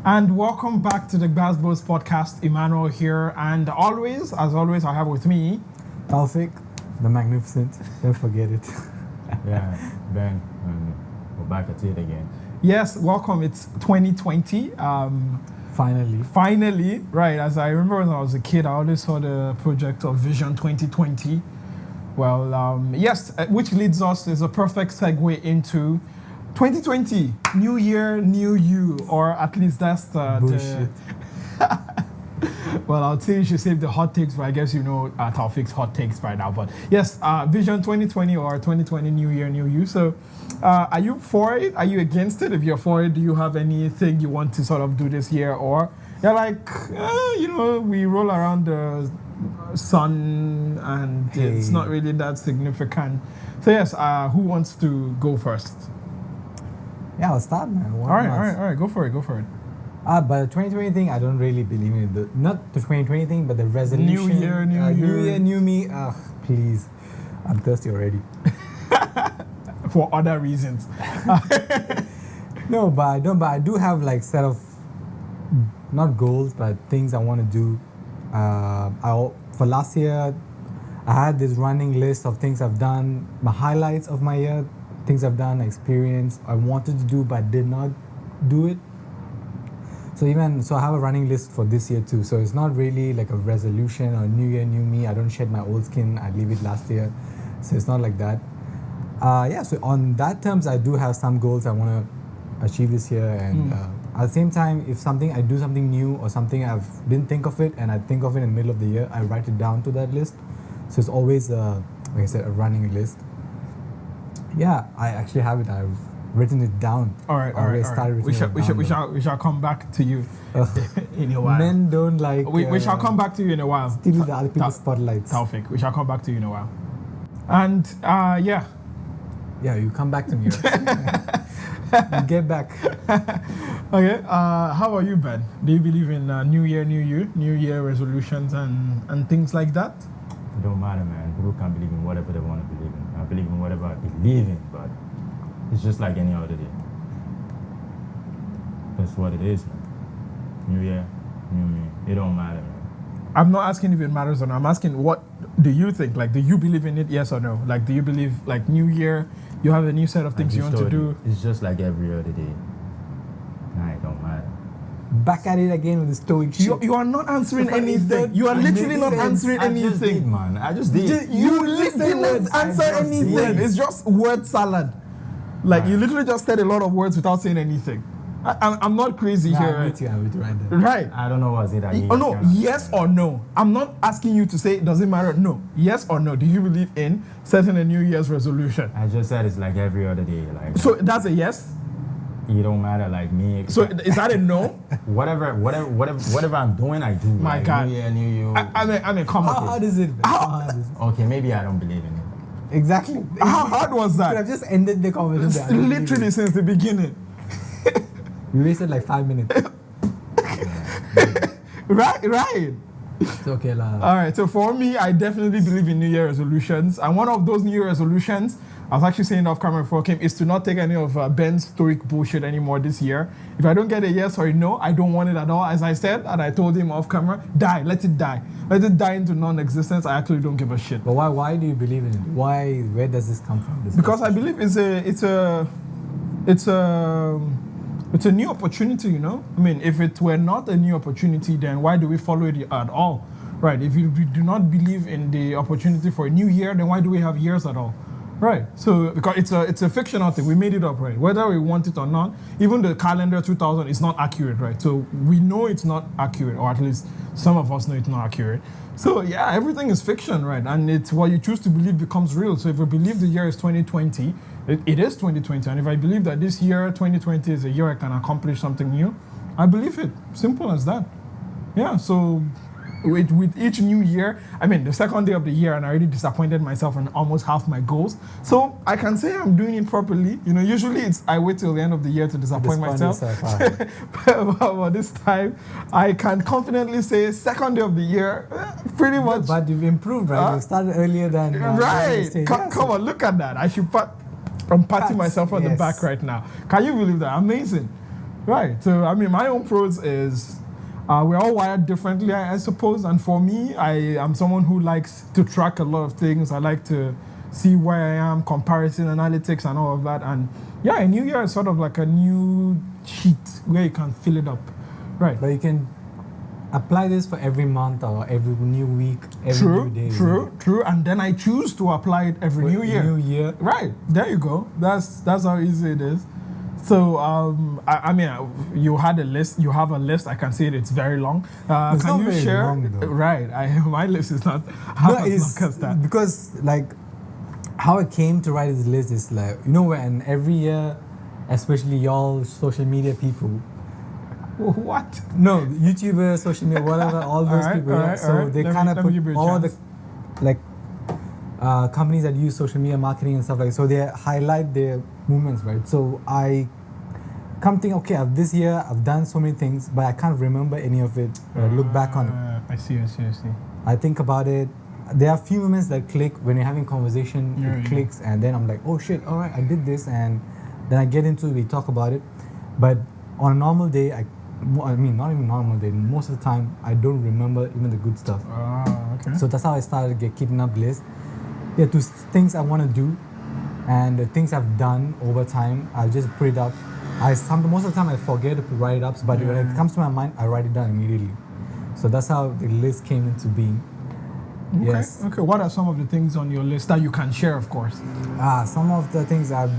And welcome back to the GbasGbos podcast. Emmanuel here, and as always, I have with me Taufik, the Magnificent. Don't forget it. Yeah, Ben, we're back at it again. Yes, welcome. It's 2020. Finally, right? As I remember when I was a kid, I always saw the project of Vision 2020. Well, yes, which leads us is a perfect segue into 2020, new year, new you, or at least that's bullshit. Well, I'll say you should save the hot takes, but I guess you know Taufik's hot takes right now. But yes, Vision 2020 or 2020, new year, new you. So, are you for it? Are you against it? If you're for it, do you have anything you want to sort of do this year, or you're like, we roll around the sun and it's not really that significant. So yes, who wants to go first? Yeah, I'll start, man. All right. Go for it. But the 2020 thing, I don't really believe in it. Not the 2020 thing, but the resolution. New year, new me. Please. I'm thirsty already. For other reasons. No, but I don't. But I do have like set of, not goals, but things I want to do. For last year, I had this running list of things I've done, my highlights of my year, things I've done, experience I wanted to do but did not do it. So I have a running list for this year too. So it's not really like a resolution or new year, new me. I don't shed my old skin. I leave it last year. So it's not like that. So on that terms, I do have some goals I want to achieve this year. And at the same time, if I do something new or something I didn't think of it and I think of it in the middle of the year, I write it down to that list. So it's always, like I said, a running list. Yeah, I actually have it. I've written it down. All right. We shall come back to you in a while. Men don't like. We shall come back to you in a while. Stealing the other people's spotlights. Taufik, we shall come back to you in a while. And yeah. Yeah, you come back to me. You get back. Okay. How about you, Ben? Do you believe in New Year, New You, New Year resolutions and things like that? It don't matter, man. People can believe in whatever they want to believe in. I believe in whatever I believe in, but it's just like any other day. That's what it is, man. New year, new me. It don't matter, man. I'm not asking if it matters or not. I'm asking, what do you think? Like, do you believe in it, yes or no? Like, do you believe, like, New Year, you have a new set of things you want to do? It's just like every other day. Nah, it don't matter. Back at it again with the stoic shit. You are not answering anything. You are literally not answering anything. I just did. You literally didn't answer anything. It's just word salad. Like, you literally just said a lot of words without saying anything. I'm not crazy here. I'm with you right there. Right. I don't know what's it. No, yes or no. I'm not asking you to say, does it matter? No. Yes or no. Do you believe in setting a New Year's resolution? I just said it's like every other day. Like, so that's a yes? It don't matter, like me. So is that a no? whatever I'm doing, I do. My like, God. New year, new you. I mean, come on. How hard is it? Okay, maybe I don't believe in it. Exactly. How hard was that? I've just ended the conversation. Literally since the beginning. We wasted like 5 minutes. Right. It's okay, lah. All right, so for me, I definitely believe in New Year resolutions. And one of those New Year resolutions, I was actually saying off camera before I came, is to not take any of Ben's stoic bullshit anymore this year. If I don't get a yes or a no, I don't want it at all. As I said, and I told him off camera, let it die. Let it die into non-existence. I actually don't give a shit. But why do you believe in it? Where does this come from? Because I believe it's a new opportunity, you know? I mean, if it were not a new opportunity, then why do we follow it at all? Right? If you do not believe in the opportunity for a new year, then why do we have years at all? Right? So, because it's a fictional thing. We made it up, right? Whether we want it or not, even the calendar 2000 is not accurate, right? So we know it's not accurate, or at least some of us know it's not accurate. So yeah, everything is fiction, right? And it's what you choose to believe becomes real. So if we believe the year is 2020, it is 2020. And if I believe that this year, 2020, is a year I can accomplish something new, I believe it. Simple as that. Yeah, so with each new year, I mean, the second day of the year, and I already disappointed myself in almost half my goals. So I can say I'm doing it properly. You know, usually I wait till the end of the year to disappoint myself. But this time, I can confidently say second day of the year, pretty much. But you've improved, right? You started earlier than... right. Come on, look at that. I'm patting myself on the back right now. Can you believe that? Amazing. Right. So, I mean, my own pros is we're all wired differently, I suppose. And for me, I am someone who likes to track a lot of things. I like to see where I am, comparison analytics and all of that. And yeah, a new year is sort of like a new sheet where you can fill it up. Right. But you can apply this for every month or every new week, every new day. True. And then I choose to apply it every new year. New year. Right. There you go. That's how easy it is. So, I mean, you had a list. You have a list. I can see it. It's very long. It's can not you very share? long, though. Right. My list is not half as long as that. Because, like, how I came to write this list is like, you know, when every year, especially y'all social media people. What? No, YouTubers, social media, whatever, all those people. So they kind of put all the, like, companies that use social media marketing and stuff like that. So they highlight their movements, right? So I come think, okay, this year I've done so many things, but I can't remember any of it. Look back on it. I see. I think about it. There are a few moments that click when you're having conversation. It clicks, and then I'm like, oh shit, all right, I did this, and then I get into it. We talk about it, but on a normal day, I mean, not even normal day. Most of the time, I don't remember even the good stuff. Okay. So that's how I started keeping up list. Yeah, to things I want to do, and the things I've done over time, I just put it up. Most of the time I forget to write it up, but when it comes to my mind, I write it down immediately. So that's how the list came into being. Okay. Yes. Okay. What are some of the things on your list that you can share, of course? Some of the things I'm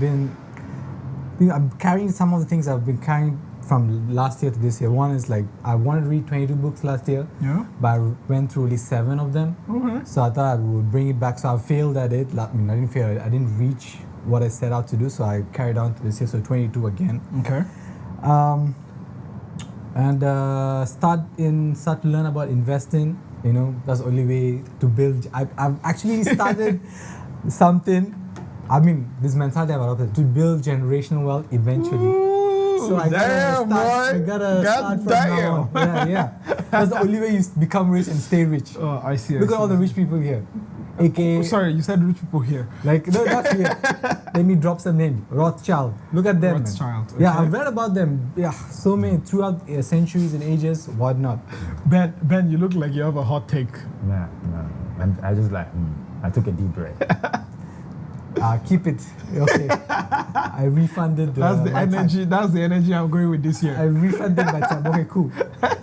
carrying some of the things I've been carrying from last year to this year. One is like, I wanted to read 22 books last year, but I went through only 7 of them. Okay. So I thought I would bring it back. So I failed at it. I mean, I didn't fail. I didn't reach what I set out to do. So I carried on to this year. So 22 again. Okay. Start to learn about investing. You know, that's the only way to build. I've actually started something. I mean, this mentality I've adopted to build generational wealth eventually. So I gotta start from now on. Yeah. That's the only way you become rich and stay rich. Oh, I see. Look at all the rich people here. AKA, sorry, you said rich people here. like, no, not here. Let me drop some name. Rothschild. Look at them. Rothschild. Okay. Yeah, I've read about them. Yeah, so many throughout centuries and ages, whatnot. Ben, you look like you have a hot take. No. I just like, I took a deep breath. Keep it. Okay. I refunded That's the energy. time. That's the energy I'm going with this I year. refunded my time. Okay, cool.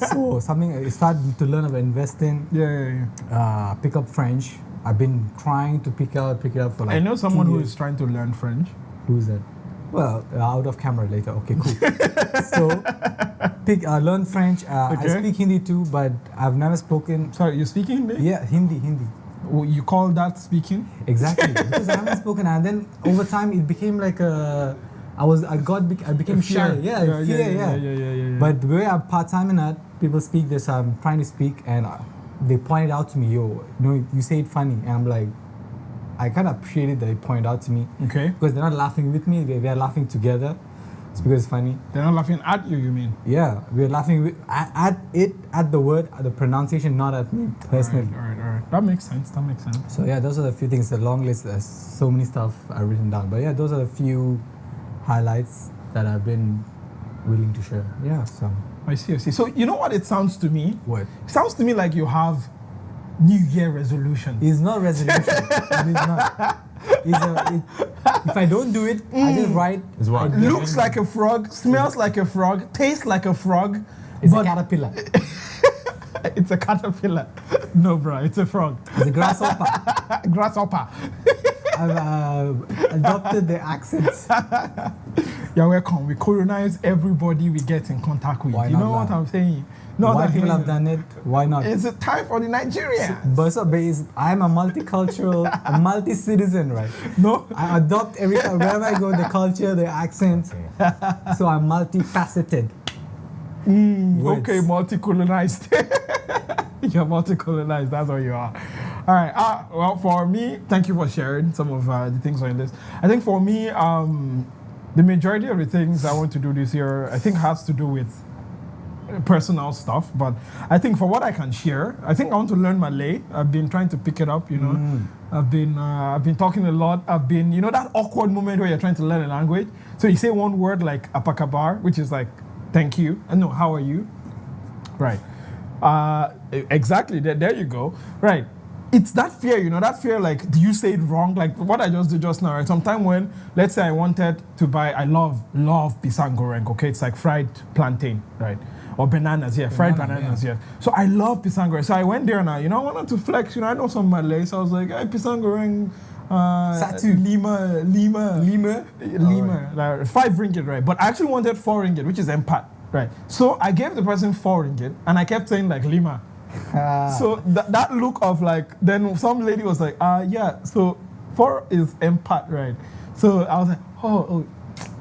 So I started to learn about investing. Yeah. Pick up French. I've been trying to pick it up for like. I know someone 2 who years. is trying to learn French. Who's that? Well, out of camera later. Okay, cool. So, learn French. I speak Hindi too, but I've never spoken. Sorry, you speak Hindi? Yeah, Hindi. Oh, you call that speaking? Exactly, because I haven't spoken, and then over time it became like I became shy. Yeah. But the way I'm part-time in that, people speak this. I'm trying to speak, and they pointed out to me, you say it funny, and I'm like, I kind of appreciate it that they point out to me. Okay. Because they're not laughing with me; they're laughing together. It's because it's funny. They're not laughing at you mean? Yeah, we're laughing at the word, at the pronunciation, not at me personally. All right. That makes sense. So yeah, those are the few things. The long list. There's so many stuff I've written down, but yeah, those are the few highlights that I've been willing to share. Yeah. So I see. So you know what it sounds to me? What? It sounds to me like you have New Year resolution. It's not resolution. It is not. If I don't do it, I just write. It's what? Looks like a frog, smells like a frog, tastes like a frog. It's a caterpillar. It's a caterpillar. No, bro, it's a frog. It's a grasshopper. Grasshopper. I've adopted the accents. You're welcome. We colonize everybody we get in contact with. Why You not know what that? I'm saying? No, White people have done it. Why not? It's a time for the Nigerians. But I'm a multicultural, a multi-citizen, right? No. I adopt wherever I go, the culture, the accent. So I'm multifaceted. Okay, multi-colonized. You're multi-colonized, that's what you are. All right, well, for me, thank you for sharing some of the things on this. I think for me, the majority of the things I want to do this year, I think has to do with personal stuff, but I think for what I can share, I think I want to learn Malay. I've been trying to pick it up, I've been talking a lot. I've been, that awkward moment where you're trying to learn a language. So you say one word like apa kabar, which is like Thank you. No, how are you? Right. Exactly. There you go. Right. It's that fear, that fear, like, do you say it wrong? Like what I just did just now, right? Sometime when, let's say I wanted to buy, I love pisang goreng, okay? It's like fried plantain, right? Or bananas, fried bananas, yeah. So I love pisang goreng. So I went there now, I wanted to flex, I know some Malay, so I was like, hey, pisang goreng, Satu. Lima, like 5 ringgit, right? But I actually wanted 4 ringgit, which is empat, right? So I gave the person 4 ringgit, and I kept saying like Lima. So that look of like, then some lady was like, yeah, so 4 is empat, right? So I was like, oh,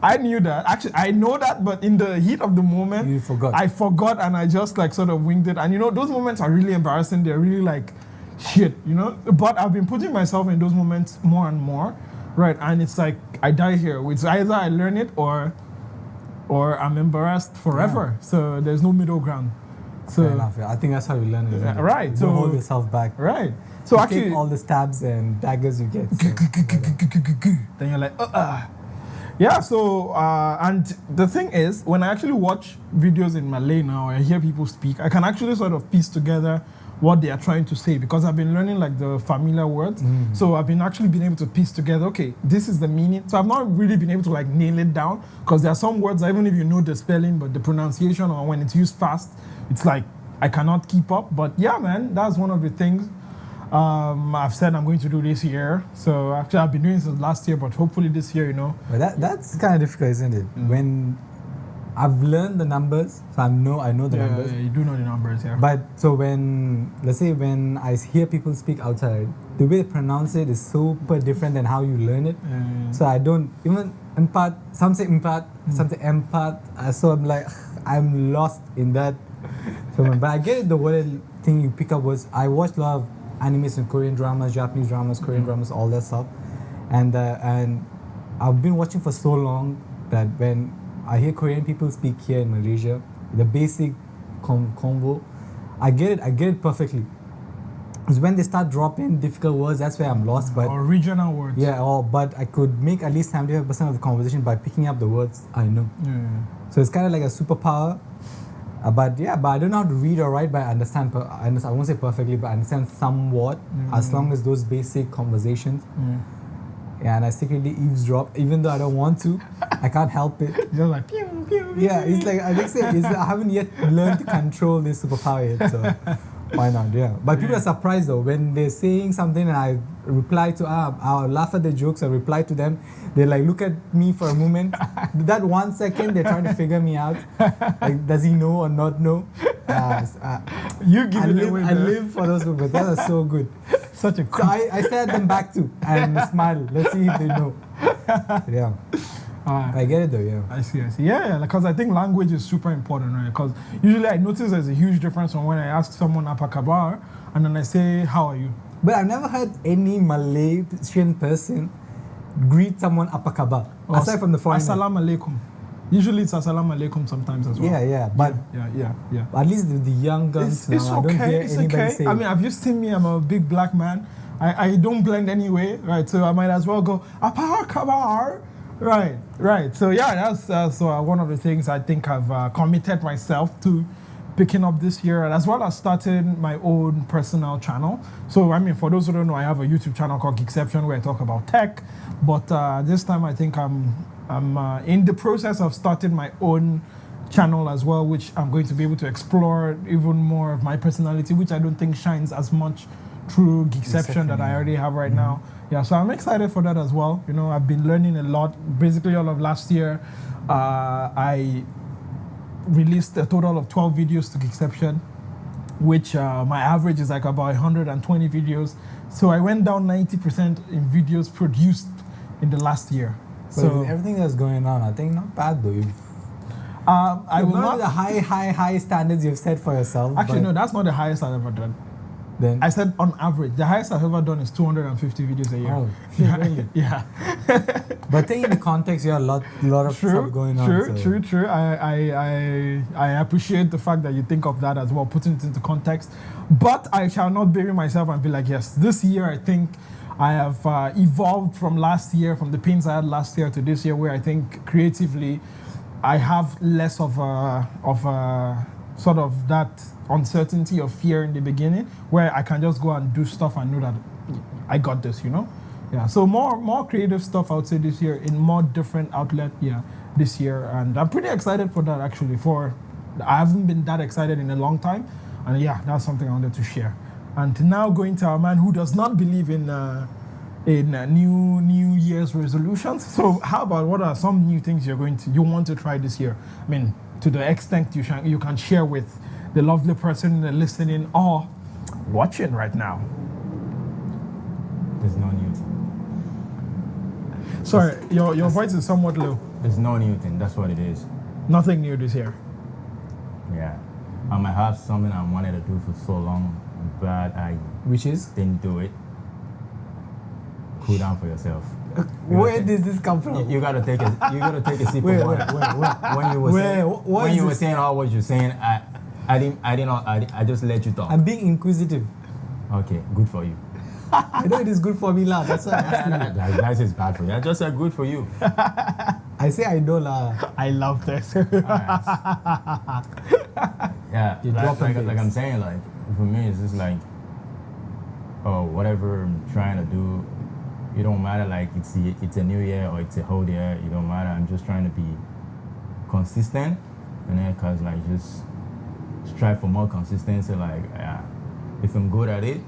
I knew that. Actually, I know that, but in the heat of the moment, You forgot. I forgot, and I just like sort of winged it. And those moments are really embarrassing. They're really like, shit, But I've been putting myself in those moments more and more, right? And it's like, I die here. It's either I learn it or I'm embarrassed forever. Yeah. So there's no middle ground. So fair enough. Yeah. I think that's how you learn it. Yeah, right. Don't So hold yourself back. Right. So You actually, take all the stabs and daggers you get. then you're like, Yeah. So and the thing is, when I actually watch videos in Malay now, I hear people speak, I can actually sort of piece together what they are trying to say because I've been learning like the familiar words. So I've been able to piece together, okay, this is the meaning. So I've not really been able to like nail it down because there are some words, even if you know the spelling, but the pronunciation or when it's used fast, it's like I cannot keep up. But yeah, man, that's one of the things I've said I'm going to do this year. So actually I've been doing this since last year, but hopefully this year, But that's kind of difficult, isn't it? When I've learned the numbers, so I know the numbers. Yeah, you do know the numbers, yeah. But so let's say when I hear people speak outside, the way they pronounce it is super different than how you learn it. So I don't, even empat, some say empat, some say empat. So I'm like, I'm lost in that. So, but I get it, the word thing you pick up was, I watched a lot of animes and Korean dramas, Japanese dramas, Korean dramas, all that stuff. And I've been watching for so long that when I hear Korean people speak here in Malaysia, the basic convo, I get it perfectly. Because when they start dropping difficult words, that's where I'm lost. But or regional words. Yeah, but I could make at least 75% of the conversation by picking up the words I know. So it's kind of like a superpower. But I don't know how to read or write, but I understand. I won't say perfectly, but I understand somewhat, as long as those basic conversations. Yeah, and I secretly eavesdrop, even though I don't want to. I can't help it. Just like, pew, pew, yeah, it's like, I think I haven't yet learned to control this superpower yet, so why not, yeah. But people are surprised though, when they're saying something and I reply to, I'll laugh at the jokes, I reply to them, they like look at me for a moment. That 1 second, they're trying to figure me out. Like, does he know or not know? You give it away. I live for those people, that is so good. Such a So I stare at them back too and smile. Let's see if they know. Yeah. I get it though, yeah. I see. Yeah, because I think language is super important, right? Because usually I notice there's a huge difference from when I ask someone apa kabar and then I say, how are you? But I've never heard any Malaysian person greet someone apa kabar, aside from the foreigner. Assalamu alaikum. Usually it's assalamu alaikum sometimes as well. Yeah. But yeah. At least the young guns now, it's okay. I don't hear anybody say. I mean, have you seen me? I'm a big black man. I don't blend anyway, right? So I might as well go apa kabar. Right. So yeah, that's one of the things I think I've committed myself to picking up this year, as well as starting my own personal channel. So I mean, for those who don't know, I have a YouTube channel called Gbasgbo's where I talk about tech. But this time I think I'm in the process of starting my own channel as well, which I'm going to be able to explore even more of my personality, which I don't think shines as much through Gbasgbos that I already have right now. Yeah, so I'm excited for that as well. I've been learning a lot. Basically, all of last year, I released a total of 12 videos to Gbasgbos, which my average is like about 120 videos. So I went down 90% in videos produced in the last year. So with everything that's going on, I think not bad though. I will not the high standards you've set for yourself. Actually, no, that's not the highest I've ever done. Then I said on average, the highest I've ever done is 250 videos a year. Oh, shit, really? Yeah. But taking the context, you have a lot of stuff going on. True. I appreciate the fact that you think of that as well, putting it into context. But I shall not bury myself and be like, yes, this year I think I have evolved from last year, from the pains I had last year to this year, where I think creatively I have less of a sort of that uncertainty or fear in the beginning, where I can just go and do stuff and know that I got this, you know? Yeah, so more creative stuff I would say this year in more different outlet, this year. And I'm pretty excited for that actually. I haven't been that excited in a long time. And yeah, that's something I wanted to share. And now going to our man who does not believe in New Year's resolutions. So how about what are some new things you want to try this year? I mean, to the extent you can share with the lovely person listening or watching right now. There's no new thing. Sorry, your voice is somewhat low. There's no new thing. That's what it is. Nothing new this year. Yeah. I might have something I wanted to do for so long, but I Which is? didn't do it. Cool down for yourself. Where does this come from? You gotta take a sip Wait, of water. When you were saying all what you're saying, I just let you talk. I'm being inquisitive. Okay, good for you. I know it is good for me, lah. That's why I'm asking you. That is bad for you. I just said good for you. I say I know, lah. I love this. Yeah, You drop like them I'm saying, like for me, it's just like, oh, whatever I'm trying to do, it don't matter. Like it's a new year or it's a whole year, it don't matter. I'm just trying to be consistent, and then cause like just strive for more consistency. Like, if I'm good at it,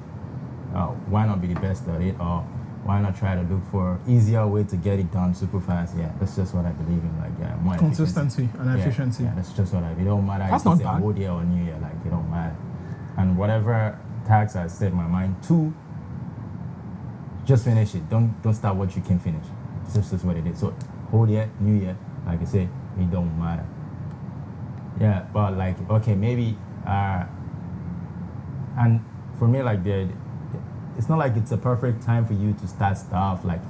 why not be the best at it, or why not try to look for easier way to get it done super fast? Yeah, that's just what I believe in. Like, more Consistency and efficiency. Yeah, that's just what it don't matter That's if it's not a bad. whole year or new year, like it don't matter. And whatever task I set my mind to, just finish it. Don't start what you can finish. It's just what it is. So whole year, new year, like I say, it don't matter. Yeah, but like, okay, maybe and for me, like it's not like it's a perfect time for you to start stuff. Like,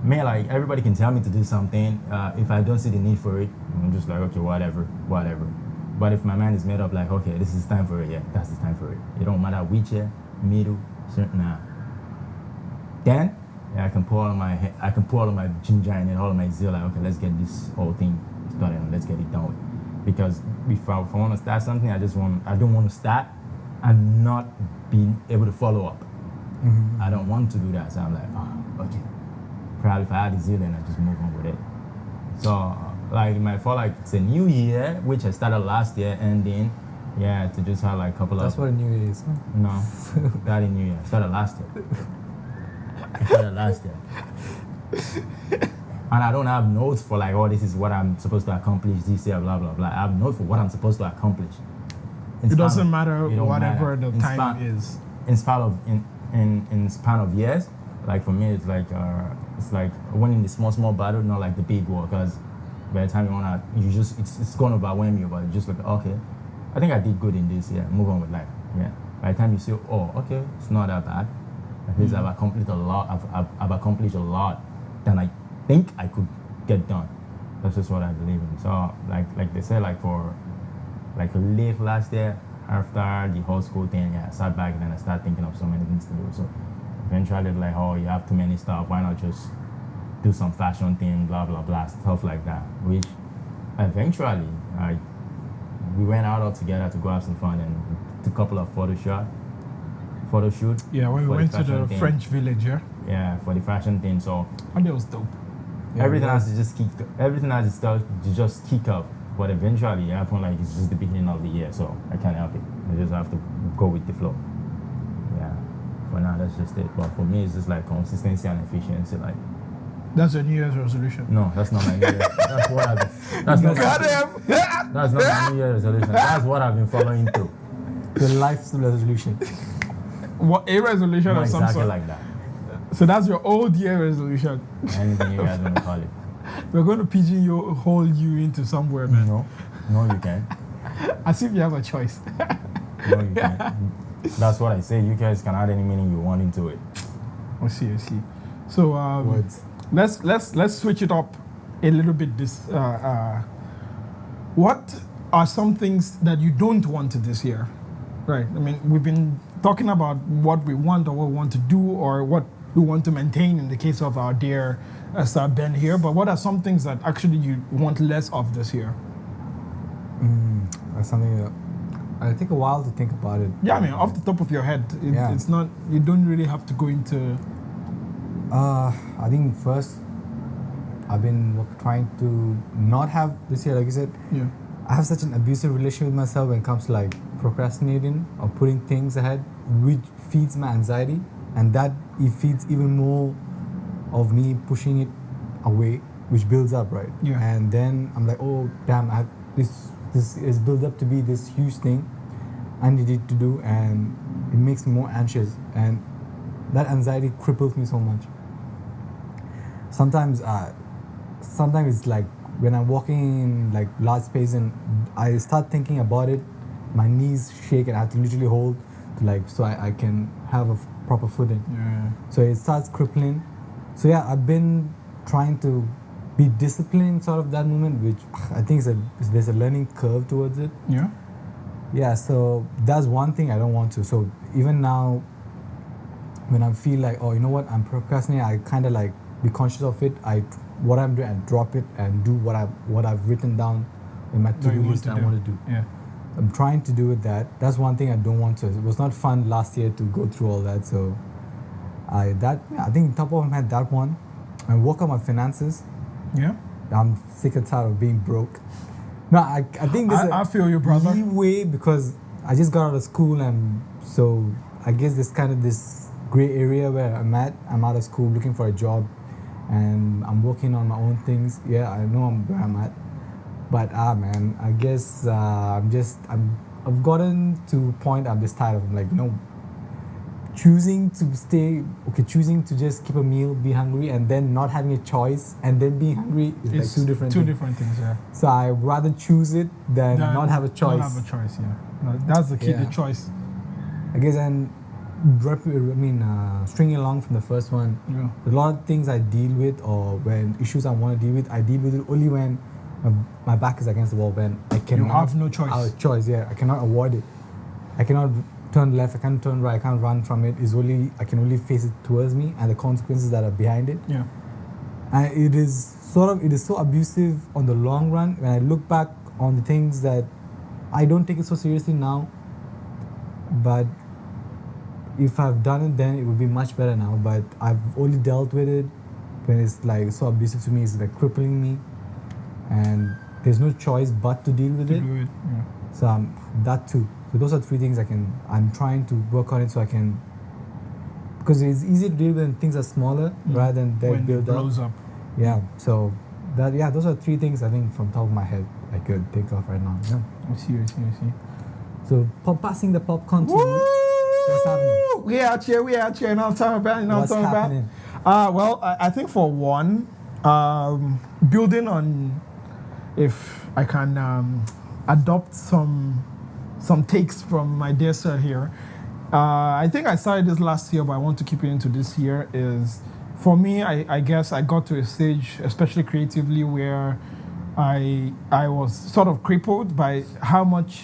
man, like everybody can tell me to do something. If I don't see the need for it, I'm just like, okay, whatever. But if my mind is made up, like, okay, this is time for it, yeah, that's the time for it. It don't matter which year, middle, certain. Then, yeah, I can pour all of my ginger in it, all of my zeal. Like, okay, let's get this whole thing started and let's get it done with. Because if I want to start something, I don't want to start and not being able to follow up. Mm-hmm. I don't want to do that. So I'm like, okay. Probably if I had the zeal, then I just move on with it. So, like, it might feel like it's a new year, which I started last year, and then, yeah, to just have like a couple That's of... what a new year is. Huh? No, that in New Year. I started last year. And I don't have notes for like, oh, this is what I'm supposed to accomplish this year, blah, blah, blah. I have notes for what I'm supposed to accomplish. It doesn't matter whatever the time is. In span of years, like for me, it's like winning the small battle, not like the big war. Because by the time it's going to overwhelm you, but you just like, okay, I think I did good in this, yeah, move on with life, yeah. By the time you say, oh, okay, it's not that bad. At least I've accomplished a lot. I've accomplished a lot than I think I could get done. That's just what I believe in. So like they said, like for like late last year, after the whole school thing, yeah, I sat back and then I started thinking of so many things to do. So eventually like, oh, you have too many stuff, why not just do some fashion thing, blah blah blah, stuff like that. Which eventually we went out all together to go have some fun and took a couple of photo shoot. Yeah, when we went to the French village, yeah. Yeah, for the fashion thing. So And it was dope. Yeah, everything yeah. has to just kick up. But eventually, it happened like it's just the beginning of the year, so I can't help it. I just have to go with the flow. Yeah. For now, that's just it. But for me, it's just like consistency and efficiency. Like, That's your New Year's resolution. no, that's not my New Year. That's what that's not my New Year resolution. That's what I've been following through. The life's resolution. What a resolution Not of some exactly sort. like that. So that's your old year resolution. Anything you guys want to call it. We're going to pigeonhole you into somewhere, man. No, you can't. As if you have a choice. No, you can't. That's what I say. You guys can add any meaning you want into it. I see. So Words. let's switch it up a little bit. What are some things that you don't want this year? Right. I mean, we've been talking about what we want or what we want to do or what we want to maintain in the case of our dear Sir Ben here. But what are some things that actually you want less of this year? That's something that I take a while to think about it. Yeah, I mean, off the top of your head, it's not. You don't really have to go into. I think first, I've been trying to not have this year, like you said. Yeah. I have such an abusive relationship with myself when it comes to like procrastinating or putting things ahead, which feeds my anxiety, and that it feeds even more of me pushing it away, which builds up, right? Yeah. And then I'm like, oh damn, I have this is built up to be this huge thing I needed to do, and it makes me more anxious, and that anxiety cripples me so much. Sometimes it's like when I'm walking in like large space and I start thinking about it, my knees shake and I have to literally hold to like so I can have a proper footing. Yeah. So it starts crippling. So yeah, I've been trying to be disciplined sort of that moment, which I think there's a learning curve towards it. Yeah. Yeah, so that's one thing I don't want to. So even now, when I feel like, oh, you know what, I'm procrastinating, I kind of like be conscious of it. What I'm doing, I drop it and do what I've written down in my to-do list that I want to do. Yeah. I'm trying to do with that. That's one thing I don't want to. It was not fun last year to go through all that. So I think top of my head, that one. I work on my finances. Yeah. I'm sick and tired of being broke. No, I think this I feel you, brother. leeway because I just got out of school, and so I guess there's kind of this gray area where I'm at. I'm out of school looking for a job, and I'm working on my own things. Yeah, I know where I'm at, but man, I guess I've gotten to a point I'm just tired of. Like, you know, choosing to just keep a meal, be hungry, and then not having a choice, and then being hungry is like two different things, yeah. So I rather choose it than not have a choice. Not have a choice, yeah. No, that's the key, the choice. I guess, and stringing along from the first one, a lot of things I deal with, or when issues I want to deal with, I deal with it only when my back is against the wall, when I cannot. You have no choice. Have a choice, yeah. I cannot avoid it. I cannot turn left, I can't turn right, I can't run from it. I can only face it towards me and the consequences that are behind it. Yeah. And it is so abusive on the long run. When I look back on the things that I don't take it so seriously now, but if I've done it then it would be much better now. But I've only dealt with it when it's like so abusive to me, it's like crippling me, and there's no choice but to deal with it. Do it. Yeah. So that too. So those are three things I'm trying to work on it so I can, because it's easy to deal with when things are smaller rather than they build up. When it blows up. Yeah. So those are three things I think from top of my head I could think of right now. Yeah. I see. So passing the popcorn to you. What's happening? We out here. Now talking about. What's happening? Well, I think for one, building on, if I can adopt some takes from my dear sir here. I think I started this last year, but I want to keep it into this year. Is for me, I guess I got to a stage, especially creatively, where I was sort of crippled by how much,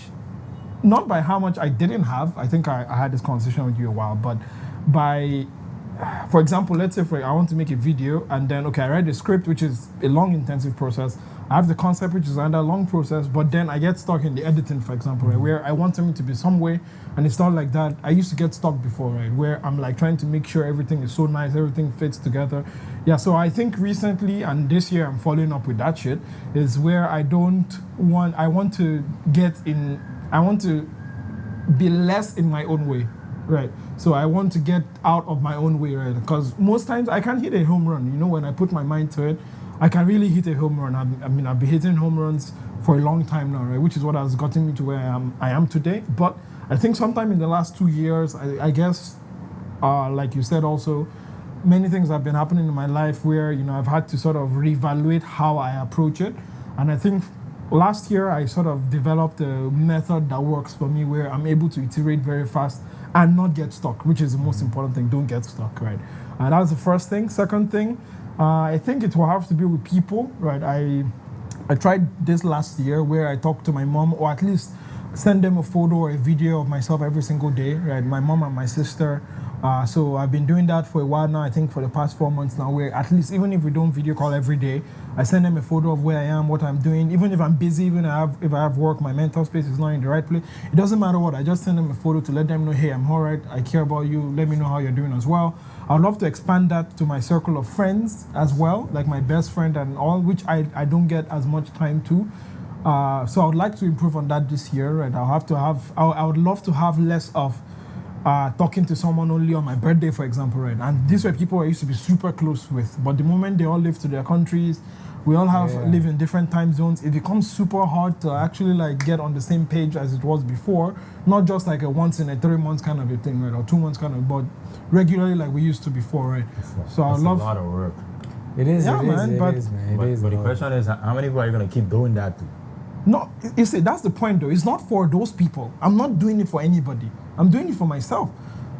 not by how much I didn't have. I think I had this conversation with you a while, but by, for example, let's say I want to make a video, and then I write the script, which is a long, intensive process. I have the concept, which is another long process, but then I get stuck in the editing, for example, right, where I want something to be some way, and it's not like that. I used to get stuck before, right, where I'm like trying to make sure everything is so nice, everything fits together. Yeah, so I think recently, and this year I'm following up with that shit, is where I want to be less in my own way, right? So I want to get out of my own way, right? Because most times I can't hit a home run, you know, when I put my mind to it. I can really hit a home run. I've been hitting home runs for a long time now, right? Which is what has gotten me to where I am today. But I think sometime in the last 2 years, I guess, like you said also, many things have been happening in my life where, you know, I've had to sort of reevaluate how I approach it. And I think last year I sort of developed a method that works for me where I'm able to iterate very fast and not get stuck, which is the most important thing. Don't get stuck, right? And that's the first thing. Second thing, I think it will have to be with people, right? I tried this last year where I talked to my mom, or at least send them a photo or a video of myself every single day, right? My mom and my sister, So I've been doing that for a while now. I think for the past 4 months now, where at least even if we don't video call every day, I send them a photo of where I am, what I'm doing. Even if I'm busy, if I have work, my mental space is not in the right place. It doesn't matter what. I just send them a photo to let them know, hey, I'm all right. I care about you. Let me know how you're doing as well. I'd love to expand that to my circle of friends as well, like my best friend and all, which I don't get as much time to. So I would like to improve on that this year. Right? I would love to have less of talking to someone only on my birthday, for example, right? And these were people I used to be super close with. But the moment they all live to their countries, we all live in different time zones, it becomes super hard to actually like get on the same page as it was before. Not just like a once in a 3 months kind of a thing, right? Or 2 months kind of, but regularly like we used to before, right? So I love a lot of work. It is, yeah, man. It is, man. But the question is, how many people are you going to keep doing that to? No, you see, that's the point though. It's not for those people. I'm not doing it for anybody. I'm doing it for myself.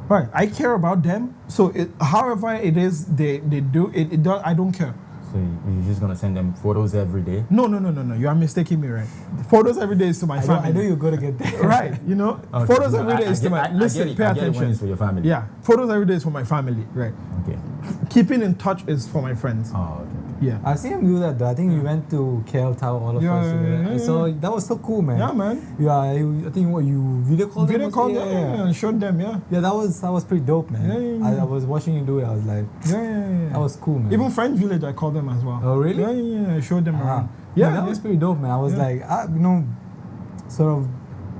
Right. I care about them. So however it is they do it, I don't care. So you're just gonna send them photos every day? No. You are mistaking me, right? Photos every day is to my family. I know you're gonna get there. Right, you know? Okay, photos every day is to my listen, pay I attention. get it when it's for your family. Yeah. Photos every day is for my family, right? Okay. Keeping in touch is for my friends. Oh, okay. Yeah. I've seen him do that though. I think we went to KL Tower, all of us together. So that was so cool, man. Yeah, man. Yeah, I think you video called them. Video called them, yeah, and showed them, yeah. Yeah, that was pretty dope, man. Yeah. I was watching you do it. I was like, Yeah. that was cool, man. Even French Village, I called them as well. Oh, really? Yeah. I showed them around. Yeah, that was pretty dope, man. I was Yeah. like, sort of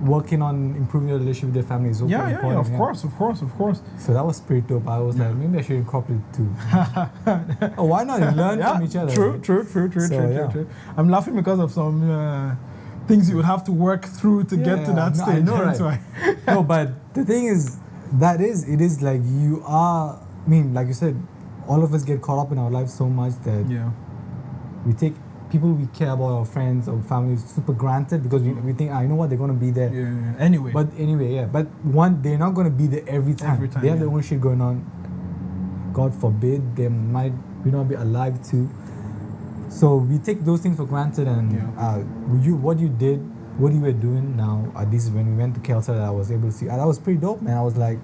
working on improving your relationship with your family is super important. Of course. So that was pretty dope. I was like, maybe I should incorporate it too. Oh, why not? You learn from each other. True. I'm laughing because of some things you would have to work through to get to that stage. I know, That's right? why. No, but the thing is, it is like you are, like you said, all of us get caught up in our lives so much that we take people we care about, our friends or family, super granted because we think, you know what, they're going to be there. Yeah. Anyway. But they're not going to be there every time. They have their own shit going on. God forbid, they might not be alive too. So we take those things for granted, and what you were doing now, this is when we went to Kelsa that I was able to see. That was pretty dope, man. I was like,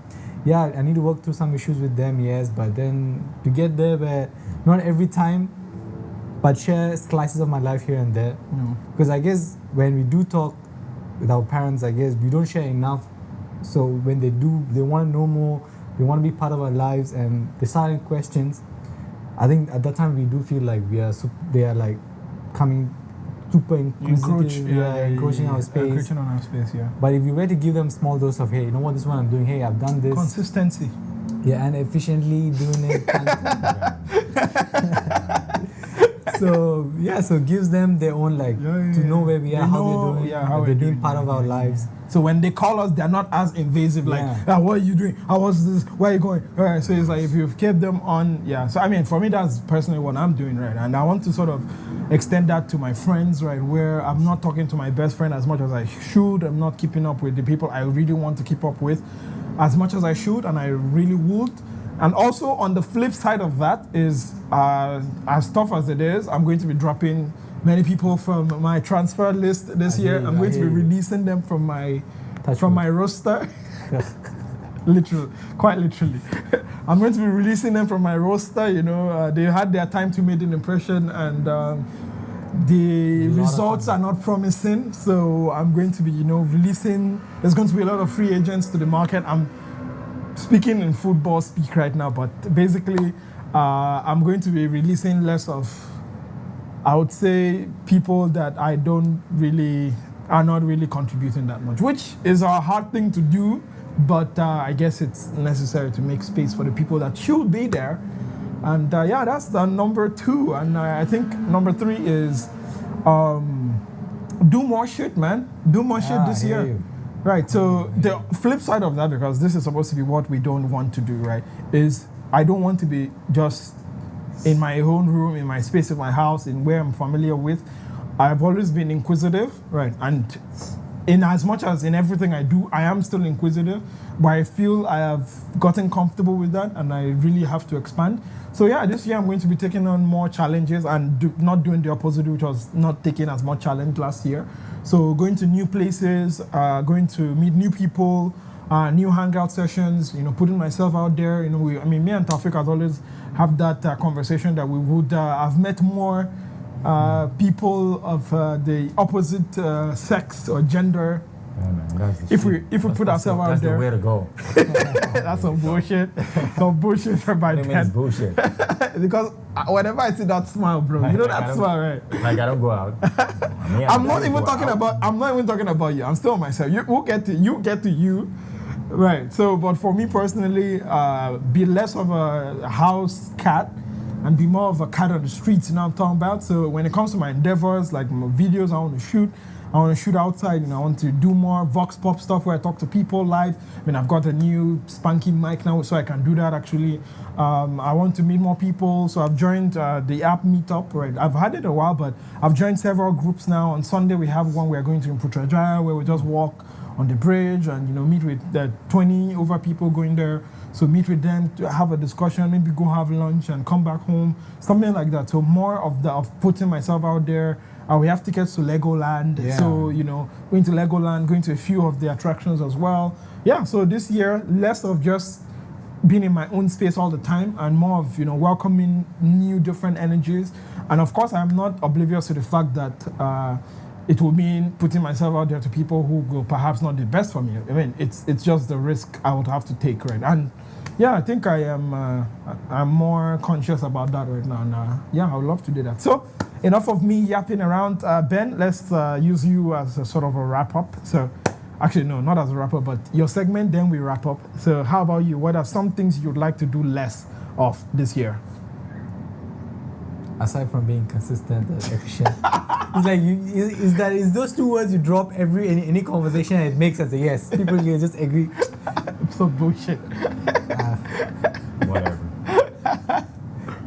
I need to work through some issues with them, yes, but then to get there where not every time, but share slices of my life here and there. Because I guess when we do talk with our parents, I guess we don't share enough. So when they do, they want to know more, they want to be part of our lives, and they start asking questions. I think at that time we do feel like they are like coming super inquisitive, encroaching our space. Encroaching on our space, yeah. But if you were to give them small dose of, hey, you know what, this is what I'm doing, hey, I've done this. Consistency. Yeah, and efficiently doing it. So it gives them their own to know where we are, how we're doing, how they're doing part of our lives. So when they call us, they're not as invasive. What are you doing? How was this? Where are you going? All right. So it's like if you've kept them on, So I mean, for me, that's personally what I'm doing, right? And I want to sort of extend that to my friends, right? Where I'm not talking to my best friend as much as I should. I'm not keeping up with the people I really want to keep up with as much as I should, and I really would. And also on the flip side of that is, as tough as it is, I'm going to be dropping many people from my transfer list this year. I'm going to be releasing them from my roster. Quite literally. I'm going to be releasing them from my roster. They had their time to make an impression, and the results are not promising. So I'm going to be, releasing. There's going to be a lot of free agents to the market. I'm speaking in football speak right now, but basically, I'm going to be releasing less of, I would say, people that are not really contributing that much, which is a hard thing to do, but I guess it's necessary to make space for the people that should be there. And that's the number 2. And I think number 3 is do more shit, man. Do more shit this year. Right, so the flip side of that, because this is supposed to be what we don't want to do, right, is I don't want to be just in my own room, in my space of my house, in where I'm familiar with. I've always been inquisitive, right, and in as much as in everything I do, I am still inquisitive, but I feel I have gotten comfortable with that, and I really have to expand. So this year I'm going to be taking on more challenges and not doing the opposite, which was not taking as much challenge last year. So going to new places, going to meet new people, new hangout sessions, putting myself out there. Me and Taufik has always have that conversation that we would have met more people of the opposite sex or gender. Yeah, man, that's the If shit. we put ourselves out That's there. the way to go. That's some bullshit. Some bullshit by What do you mean it's Ben. bullshit? Because whenever I see that smile, bro, you know Like, I that don't- smile, right? Like I don't go out. I'm not even talking about you. I'm still on myself. You get to you. Right. So, but for me personally, be less of a house cat and be more of a cat on the streets, what I'm talking about? So when it comes to my endeavors, like my videos I want to shoot outside, I want to do more vox pop stuff where I talk to people live. I've got a new spanky mic now, so I can do that actually. I want to meet more people, so I've joined the app meetup, right? I've had it a while, but I've joined several groups now. On Sunday, we have one we are going to in Putrajaya, where we just walk on the bridge and meet with the 20 over people going there. So meet with them to have a discussion, maybe go have lunch and come back home, something like that. So more of putting myself out there. We have tickets to Legoland, Yeah. so going to Legoland, going to a few of the attractions as well. Yeah, so this year less of just being in my own space all the time and more of welcoming new different energies. And of course, I'm not oblivious to the fact that it will mean putting myself out there to people who will perhaps not the best for me. It's just the risk I would have to take, right? And yeah, I think I'm more conscious about that right now. And I would love to do that. So enough of me yapping around. Ben, let's use you as a sort of a wrap up. So actually, no, not as a wrap up, but your segment, then we wrap up. So how about you? What are some things you'd like to do less of this year? Aside from being consistent and efficient, it's like is those two words you drop in any conversation and it makes sense. Yes, people will just agree. So bullshit. Whatever.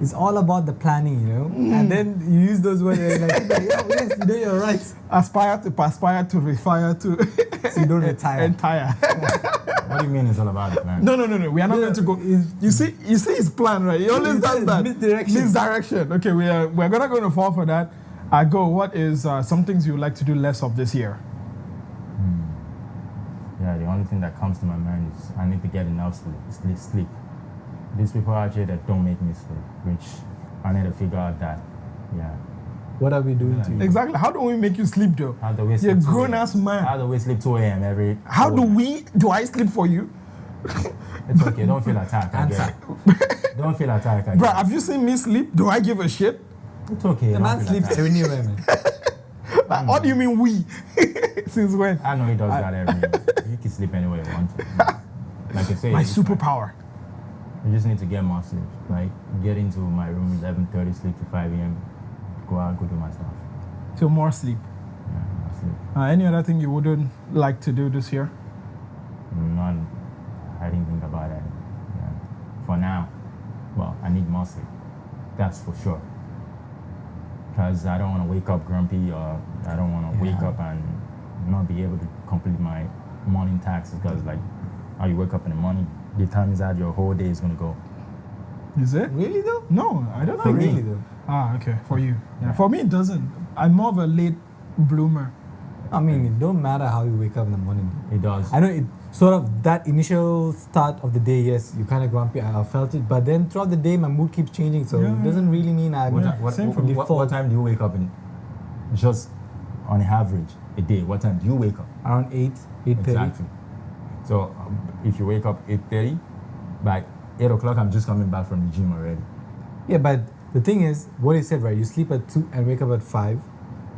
It's all about the planning, and then you use those words and like, yes, you're right. Aspire to perspire to refire to So you don't retire. entire. What do you mean it's all about it, man? No. We are not going to go. You see his plan, right? He always does that. Misdirection. Okay, we're gonna go to fall for that. What is some things you would like to do less of this year? Yeah, the only thing that comes to my mind is I need to get enough sleep. These people out here that don't make me sleep, which I need to figure out that. Yeah. What are we doing to you? Exactly. How do we make you sleep, though? How do we You're sleep? a grown-ass man. How do we sleep 2 a.m. every? Do I sleep for you? It's okay. Don't feel attacked. I get it. Don't feel attacked. I Bro, get it. have you seen me sleep? Do I give a shit? It's okay. The don't man feel sleeps attacked. anywhere, man. Like, what do you mean we? Since when? I know he does that every day. You can sleep anywhere you want to. Like I say, My it's fine. superpower. You just need to get more sleep. Like get into my room 11:30, sleep to 5 a.m. Go out, go do my stuff. So more sleep. Yeah, more sleep. Any other thing you wouldn't like to do this year? None. I didn't think about it. Yeah. For now, well, I need more sleep. That's for sure. Because I don't want to wake up grumpy, or I don't want to wake up and not be able to complete my morning tasks. Because like, how you wake up in the morning, the time is that your whole day is gonna go. Is it? Really though? No, I don't For think me so. though. Okay, for you. Yeah. For me, it doesn't. I'm more of a late bloomer. I mean, it don't matter how you wake up in the morning. It does. I know it sort of that initial start of the day. Yes, you kind of grumpy. I felt it, but then throughout the day, my mood keeps changing. So Yeah, it doesn't really mean I'm same for me. What time do you wake up in? Just on average, a day. What time do you wake up? around 8:30. Exactly. So if you wake up 8:30, by 8 o'clock, I'm just coming back from the gym already. Yeah, but the thing is, what he said, right? You sleep at 2 and wake up at 5,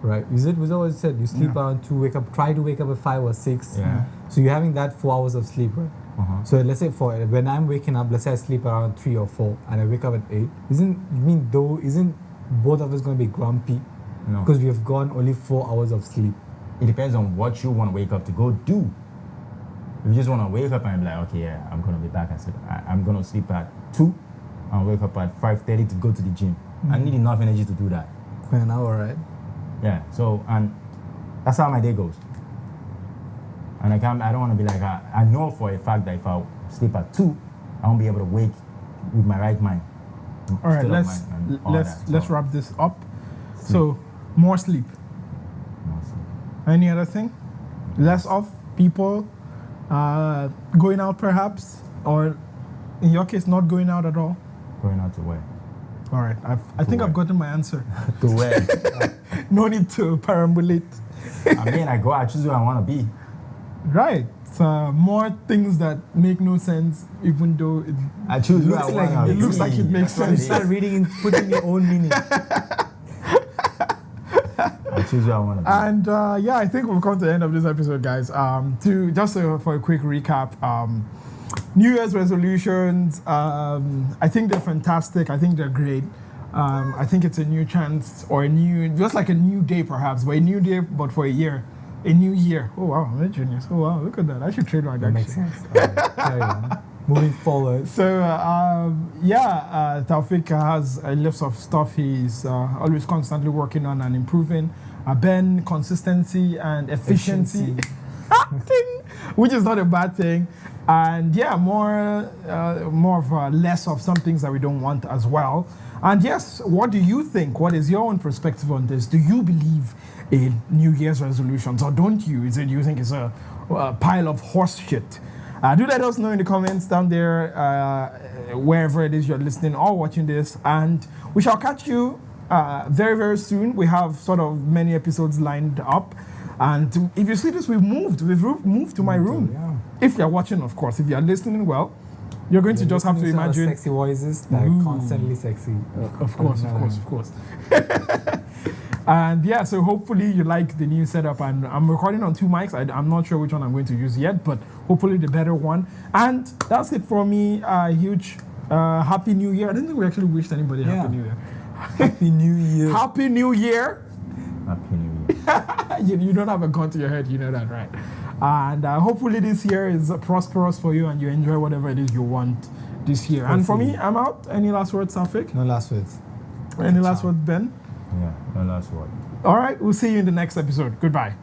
right? Was what he said? You sleep around 2, try to wake up at 5 or 6. Yeah. So you're having that 4 hours of sleep, right? Uh-huh. So let's say when I'm waking up, let's say I sleep around 3 or 4 and I wake up at 8. Isn't both of us going to be grumpy? No. Because we have gone only 4 hours of sleep. It depends on what you want to wake up to go do. If you just want to wake up and be like, okay, yeah, I'm going to be back and sleep. I'm going to sleep at 2 and wake up at 5:30 to go to the gym. I need enough energy to do that. For an hour, right? Yeah, so, and that's how my day goes. And I don't want to be like, I know for a fact that if I sleep at 2, I won't be able to wake with my right mind. All right, State of let's mind and all that. let's So, wrap this up. So more sleep. no, so, Any other thing? Less of people Going out perhaps, or in your case, not going out at all. Going out to where? All right, I think where? I've gotten my answer. To where? No need to perambulate. I mean, I go out, choose where I want to be. Right. More things that make no sense, even though it I choose where I Looks like want to it be. looks like it makes You sense. start reading and putting your own meaning. I choose where I want to be. And yeah, I think we've come to the end of this episode, guys. For a quick recap, New Year's resolutions. I think they're fantastic. I think they're great. I think it's a new chance or just like a new day, perhaps, but a new day, but for a year, a new year. Oh wow, I'm a genius. Oh wow, look at that. I should trademark That that. makes sense. Carry on. Moving forward. So Taufik has a list of stuff he's always constantly working on and improving. Ben, consistency and efficiency, which is not a bad thing. And yeah, more of less of some things that we don't want as well. And yes, what do you think? What is your own perspective on this? Do you believe in New Year's resolutions or don't you? Do you think it's a pile of horse shit? Do let us know in the comments down there, wherever it is you're listening or watching this. And we shall catch you very, very soon. We have sort of many episodes lined up. And if you see this, we've moved to my room. Yeah. If you're watching, of course. If you're listening, well, you're going to just have to Listening our imagine. sexy voices that Ooh. are constantly sexy. Of course. And yeah, so hopefully you like the new setup. And I'm recording on 2 mics. I'm not sure which one I'm going to use yet, but hopefully the better one. And that's it for me. Huge Happy New Year. I don't think we actually wished anybody Happy New Year. Happy New Year. Happy New Year. Happy New Year. You don't have a gun to your head, you know that, right? And hopefully this year is prosperous for you and you enjoy whatever it is you want this year. And for me, I'm out. Any last words, Safik? No last words. Any last words, Ben? Yeah, no last word. All right, we'll see you in the next episode. Goodbye.